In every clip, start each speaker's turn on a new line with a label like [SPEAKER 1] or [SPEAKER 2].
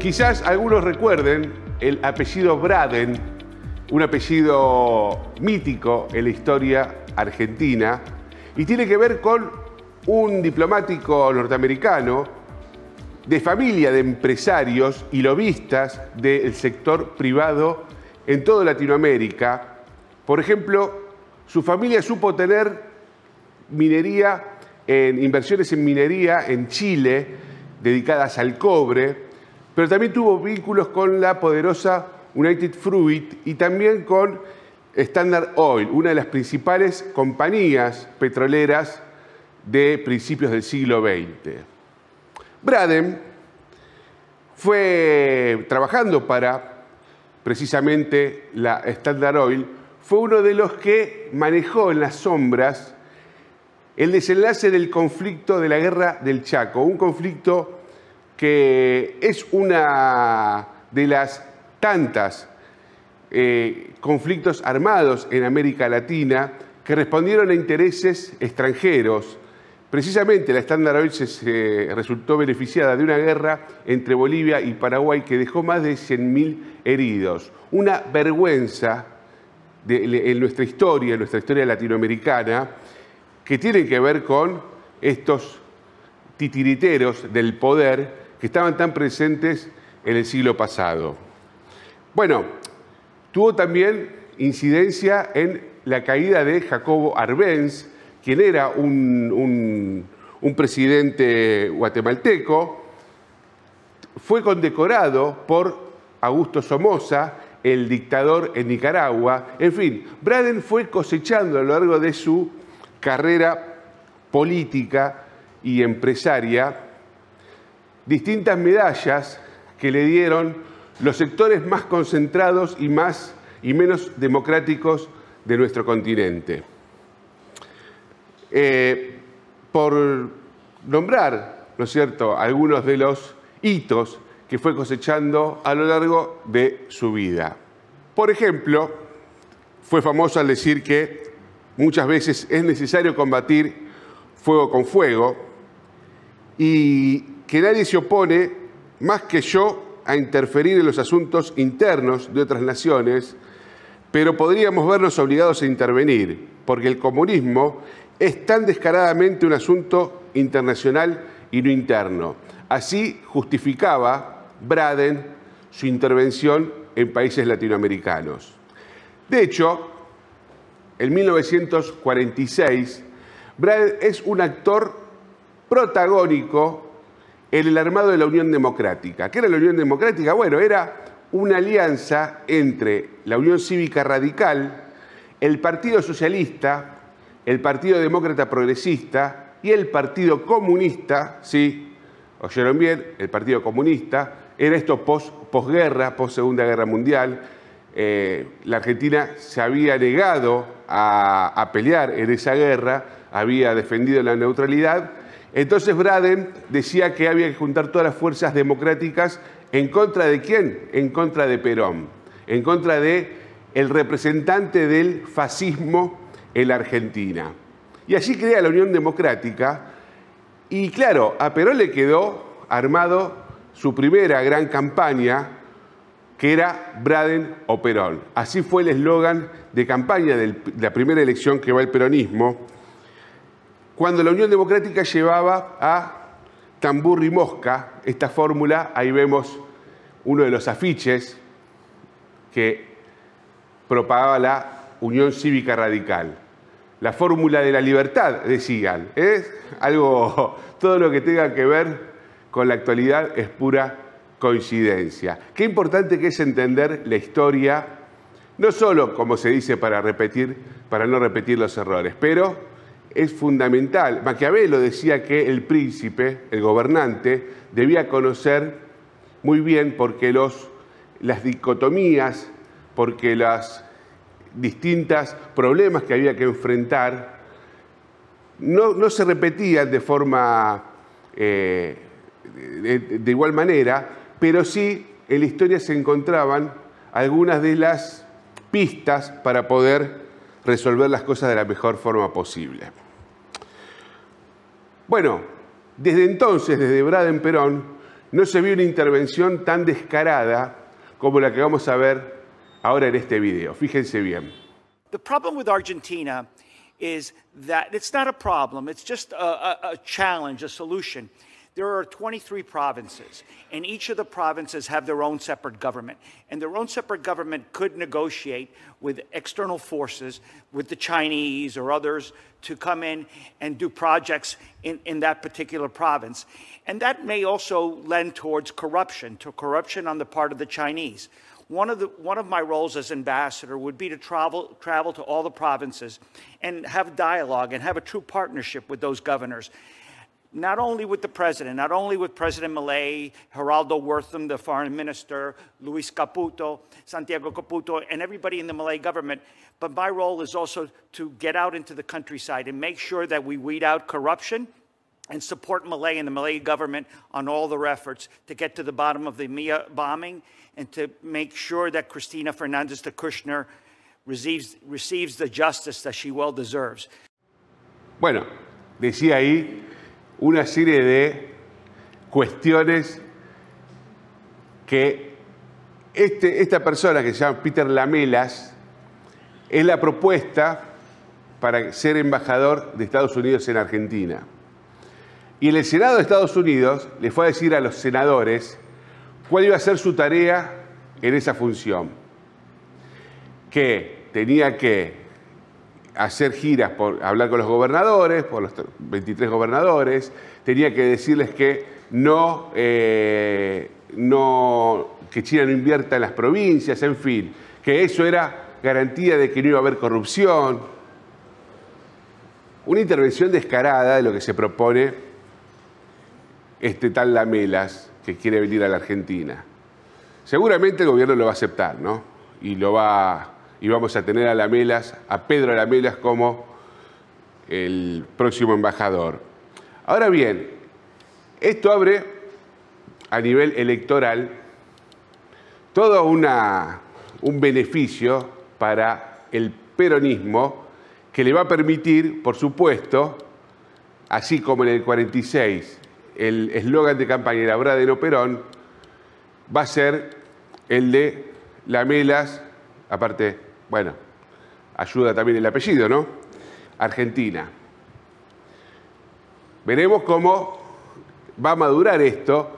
[SPEAKER 1] Quizás algunos recuerden el apellido Braden, un apellido mítico en la historia argentina, y tiene que ver con un diplomático norteamericano de familia de empresarios y lobistas del sector privado en toda Latinoamérica. Por ejemplo, su familia supo tener inversiones en minería en Chile, dedicadas al cobre, pero también tuvo vínculos con la poderosa United Fruit y también con Standard Oil, una de las principales compañías petroleras de principios del siglo XX. Braden fue trabajando para precisamente la Standard Oil, fue uno de los que manejó en las sombras el desenlace del conflicto de la Guerra del Chaco, un conflicto que es una de las tantas conflictos armados en América Latina que respondieron a intereses extranjeros. Precisamente la Standard Oil resultó beneficiada de una guerra entre Bolivia y Paraguay que dejó más de 100.000 heridos. Una vergüenza en nuestra historia latinoamericana, que tiene que ver con estos titiriteros del poder que estaban tan presentes en el siglo pasado. Bueno, tuvo también incidencia en la caída de Jacobo Arbenz, quien era un presidente guatemalteco. Fue condecorado por Augusto Somoza, el dictador en Nicaragua. En fin, Braden fue cosechando a lo largo de su carrera política y empresaria distintas medallas que le dieron los sectores más concentrados y menos democráticos de nuestro continente. Por nombrar, ¿no es cierto?, algunos de los hitos que fue cosechando a lo largo de su vida. Por ejemplo, fue famoso al decir que muchas veces es necesario combatir fuego con fuego y que nadie se opone más que yo a interferir en los asuntos internos de otras naciones, pero podríamos vernos obligados a intervenir, porque el comunismo es tan descaradamente un asunto internacional y no interno. Así justificaba Braden su intervención en países latinoamericanos. De hecho, en 1946, Braden es un actor protagónico en el armado de la Unión Democrática. ¿Qué era la Unión Democrática? Bueno, era una alianza entre la Unión Cívica Radical, el Partido Socialista, el Partido Demócrata Progresista y el Partido Comunista. Sí, oyeron bien, el Partido Comunista. Era esto posguerra, post-Segunda Guerra Mundial. La Argentina se había negado a pelear en esa guerra, había defendido la neutralidad. Entonces Braden decía que había que juntar todas las fuerzas democráticas ¿en contra de quién? En contra de Perón, en contra de el representante del fascismo en la Argentina. Y allí crea la Unión Democrática y claro, a Perón le quedó armado su primera gran campaña, que era Braden o Perón. Así fue el eslogan de campaña de la primera elección que va el peronismo, cuando la Unión Democrática llevaba a tambor y mosca esta fórmula. Ahí vemos uno de los afiches que propagaba la Unión Cívica Radical. La fórmula de la libertad, decían. Todo lo que tenga que ver con la actualidad es pura coincidencia. Qué importante que es entender la historia, no solo, como se dice, para no repetir los errores, pero es fundamental. Maquiavelo decía que el príncipe, el gobernante, debía conocer muy bien porque las dicotomías, porque las distintas problemas que había que enfrentar no se repetían de forma de igual manera, pero sí en la historia se encontraban algunas de las pistas para poder resolver las cosas de la mejor forma posible. Bueno, desde entonces, desde Braden Perón, no se vio una intervención tan descarada como la que vamos a ver ahora en este video. Fíjense bien.
[SPEAKER 2] The problem with Argentina is that it's not a problem, it's just a challenge, a solution. There are 23 provinces, and each of the provinces have their own separate government. And their own separate government could negotiate with external forces, with the Chinese or others, to come in and do projects in that particular province. And that may also lend towards corruption, on the part of the Chinese. One of my roles as ambassador would be to travel to all the provinces and have dialogue and have a true partnership with those governors. Not only with the president, not only with President Milei, Geraldo Wortham, the foreign minister, Luis Caputo, Santiago Caputo, and everybody in the Milei government, but my role is also to get out into the countryside and make sure that we weed out corruption and support Milei and the Milei government on all their efforts to get to the bottom of the Mia bombing and to make sure that Cristina Fernández de Kirchner receives the justice that she well deserves.
[SPEAKER 1] Bueno, decía ahí una serie de cuestiones que esta persona que se llama Peter Lamelas es la propuesta para ser embajador de Estados Unidos en Argentina. Y en el Senado de Estados Unidos le fue a decir a los senadores cuál iba a ser su tarea en esa función. Que tenía que hacer giras, hablar con los gobernadores, por los 23 gobernadores, tenía que decirles que que China no invierta en las provincias, en fin, que eso era garantía de que no iba a haber corrupción. Una intervención descarada de lo que se propone este tal Lamelas que quiere venir a la Argentina. Seguramente el gobierno lo va a aceptar, ¿no? Y vamos a tener a Lamelas, a Pedro Lamelas como el próximo embajador. Ahora bien, esto abre a nivel electoral todo un beneficio para el peronismo que le va a permitir, por supuesto, así como en el 46 el eslogan de campaña era "Abra de no Perón", va a ser el de Lamelas, aparte, bueno, ayuda también el apellido, ¿no? Argentina. Veremos cómo va a madurar esto,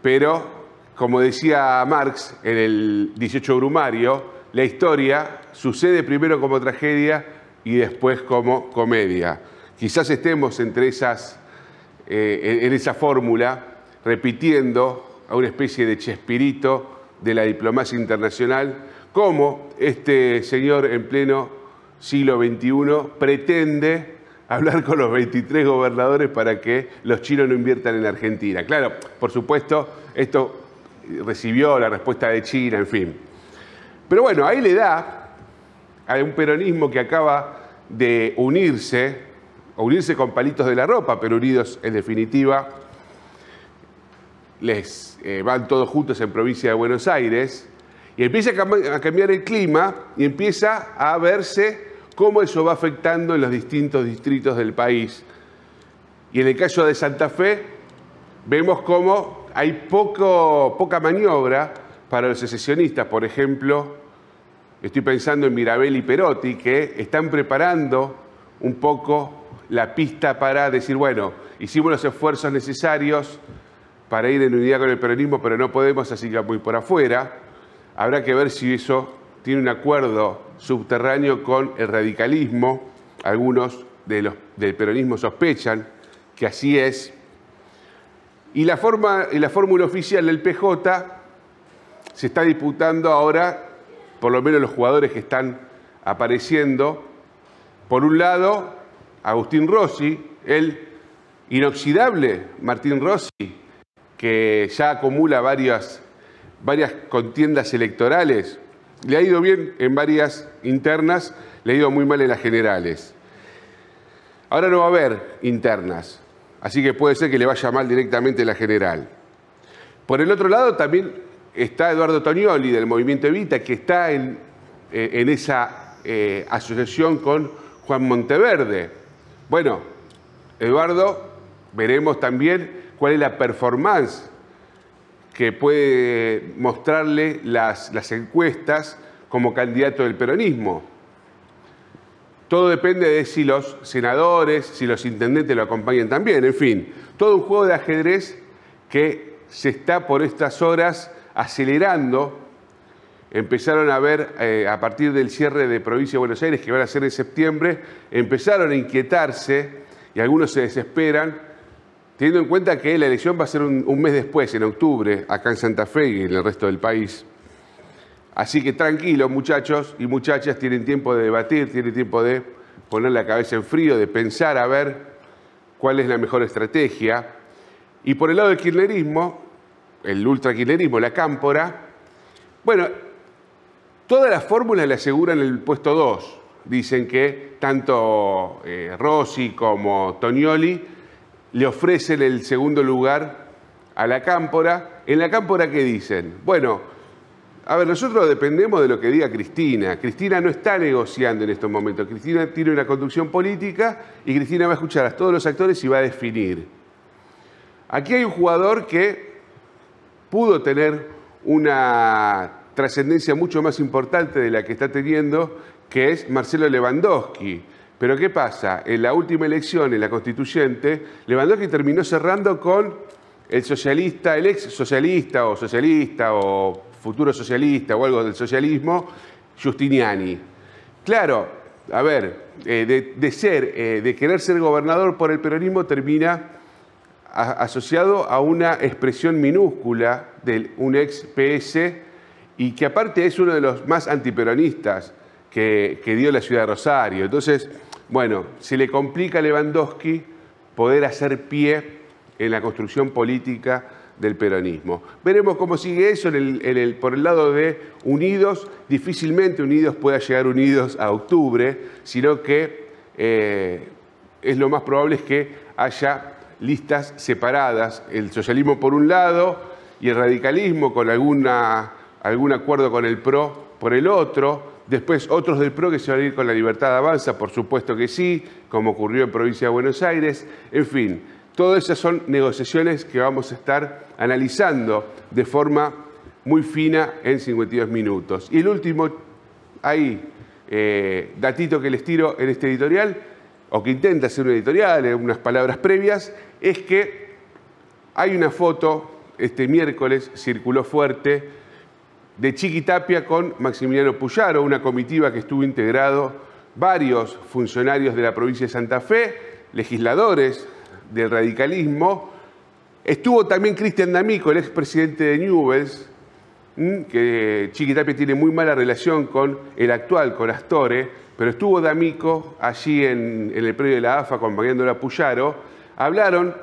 [SPEAKER 1] pero, como decía Marx en el 18 Brumario, la historia sucede primero como tragedia y después como comedia. Quizás estemos entre en esa fórmula, repitiendo a una especie de Chespirito de la diplomacia internacional, como este señor en pleno siglo XXI pretende hablar con los 23 gobernadores para que los chinos no inviertan en Argentina. Claro, por supuesto, esto recibió la respuesta de China, en fin. Pero bueno, ahí le da a un peronismo que acaba de unirse con palitos de la ropa, pero unidos en definitiva, van todos juntos en provincia de Buenos Aires, y empieza a cambiar el clima y empieza a verse cómo eso va afectando en los distintos distritos del país. Y en el caso de Santa Fe, vemos cómo hay poca maniobra para los secesionistas. Por ejemplo, estoy pensando en Mirabel y Perotti, que están preparando un poco la pista para decir, bueno, hicimos los esfuerzos necesarios para ir en unidad con el peronismo, pero no podemos, así que muy por afuera. Habrá que ver si eso tiene un acuerdo subterráneo con el radicalismo. Algunos del peronismo sospechan que así es. Y la fórmula oficial del PJ se está disputando ahora, por lo menos los jugadores que están apareciendo. Por un lado, Agustín Rossi, el inoxidable Martín Rossi, que ya acumula varias contiendas electorales. Le ha ido bien en varias internas, le ha ido muy mal en las generales. Ahora no va a haber internas, así que puede ser que le vaya mal directamente en la general. Por el otro lado también está Eduardo Tognoli del Movimiento Evita, que está en esa asociación con Juan Monteverde. Bueno, Eduardo, veremos también cuál es la performance que puede mostrarle las encuestas como candidato del peronismo. Todo depende de si los senadores, si los intendentes lo acompañan también. En fin, todo un juego de ajedrez que se está por estas horas acelerando. Empezaron a ver, a partir del cierre de Provincia de Buenos Aires, que van a ser en septiembre, empezaron a inquietarse y algunos se desesperan, teniendo en cuenta que la elección va a ser un mes después, en octubre, acá en Santa Fe y en el resto del país. Así que tranquilos, muchachos y muchachas, tienen tiempo de debatir, tienen tiempo de poner la cabeza en frío, de pensar a ver cuál es la mejor estrategia. Y por el lado del kirchnerismo, el ultrakirchnerismo, la cámpora, bueno, todas las fórmulas le aseguran el puesto 2. Dicen que tanto Rossi como Tonioli le ofrecen el segundo lugar a la cámpora. ¿En la cámpora qué dicen? Bueno, a ver, nosotros dependemos de lo que diga Cristina. Cristina no está negociando en estos momentos. Cristina tiene una conducción política y Cristina va a escuchar a todos los actores y va a definir. Aquí hay un jugador que pudo tener una trascendencia mucho más importante de la que está teniendo, que es Marcelo Lewandowski. Pero ¿qué pasa? En la última elección, en la constituyente, Lewandowski terminó cerrando con el socialista, el ex socialista o futuro socialista o algo del socialismo, Giustiniani. Claro, a ver, de querer ser gobernador por el peronismo termina asociado a una expresión minúscula de un ex PS y que aparte es uno de los más antiperonistas que dio la ciudad de Rosario. Entonces, bueno, se le complica a Lewandowski poder hacer pie en la construcción política del peronismo. Veremos cómo sigue eso por el lado de Unidos. Difícilmente Unidos pueda llegar unidos a octubre, sino que es lo más probable es que haya listas separadas, el socialismo por un lado y el radicalismo con algún acuerdo con el PRO por el otro. Después otros del PRO que se van a ir con la Libertad Avanza, por supuesto que sí, como ocurrió en Provincia de Buenos Aires. En fin, todas esas son negociaciones que vamos a estar analizando de forma muy fina en 52 minutos. Y el último, datito que les tiro en este editorial, o que intenta hacer un editorial, en unas palabras previas, es que hay una foto, este miércoles circuló fuerte, de Chiqui Tapia con Maximiliano Puyaro, una comitiva que estuvo integrado varios funcionarios de la provincia de Santa Fe, legisladores del radicalismo. Estuvo también Cristian D'Amico, el expresidente de Newell's, que Chiqui Tapia tiene muy mala relación con el actual, con Astore, pero estuvo D'Amico allí en el predio de la AFA acompañándolo a Puyaro. Hablaron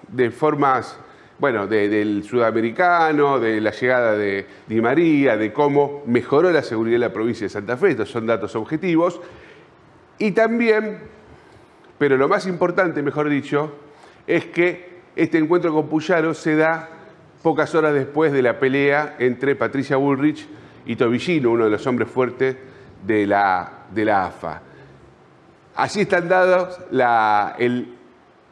[SPEAKER 1] de formas, bueno, del sudamericano, de la llegada de Di María, de cómo mejoró la seguridad de la provincia de Santa Fe. Estos son datos objetivos. Y también, pero lo más importante, mejor dicho, es que este encuentro con Puyaro se da pocas horas después de la pelea entre Patricia Bullrich y Tobillino, uno de los hombres fuertes de la AFA. Así están dados el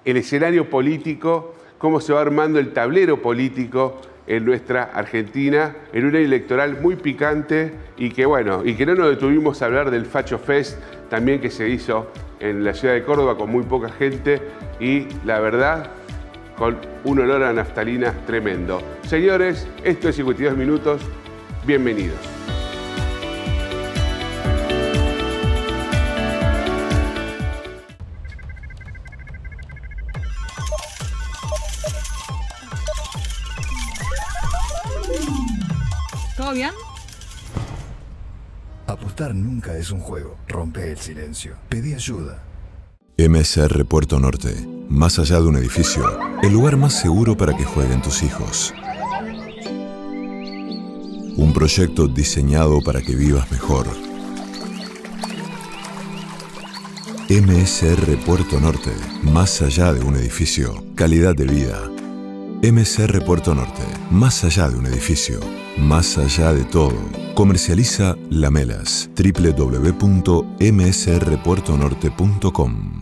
[SPEAKER 1] escenario político, cómo se va armando el tablero político en nuestra Argentina, en un año electoral muy picante y que, bueno, y que no nos detuvimos a hablar del Facho Fest también que se hizo en la ciudad de Córdoba con muy poca gente y, la verdad, con un olor a naftalina tremendo. Señores, esto es 52 minutos. Bienvenidos.
[SPEAKER 3] ¿Todo bien?
[SPEAKER 4] Apostar nunca es un juego. Rompe el silencio. Pedí ayuda.
[SPEAKER 5] MSR Puerto Norte. Más allá de un edificio, el lugar más seguro para que jueguen tus hijos. Un proyecto diseñado para que vivas mejor. MSR Puerto Norte. Más allá de un edificio, calidad de vida. MSR Puerto Norte. Más allá de un edificio, más allá de todo. Comercializa Lamelas. www.msrpuertonorte.com.